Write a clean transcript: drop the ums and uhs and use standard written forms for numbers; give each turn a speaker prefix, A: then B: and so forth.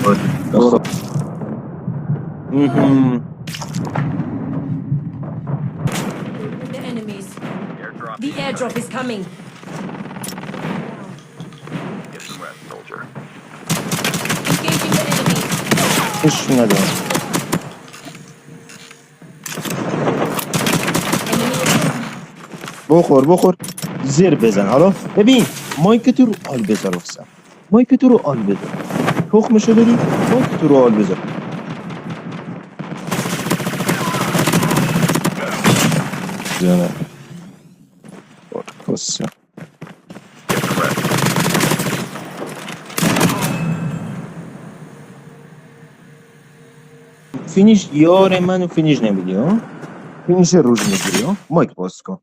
A: The enemies. The airdrop is coming.
B: Get some rest, soldier.
A: Engaging the enemies.
C: هیچ ندارم. بخور زیر بزن. حالا ببین مایک تو رو آل بذار افسم. مایک تو رو آل بذار. تخمشو داری؟ مایک تو رو آل بذار. جانه کسیا فینیش یار منو فینیش نمیدی ها؟ فینیش روز میگیری ها؟ مایک باز کن.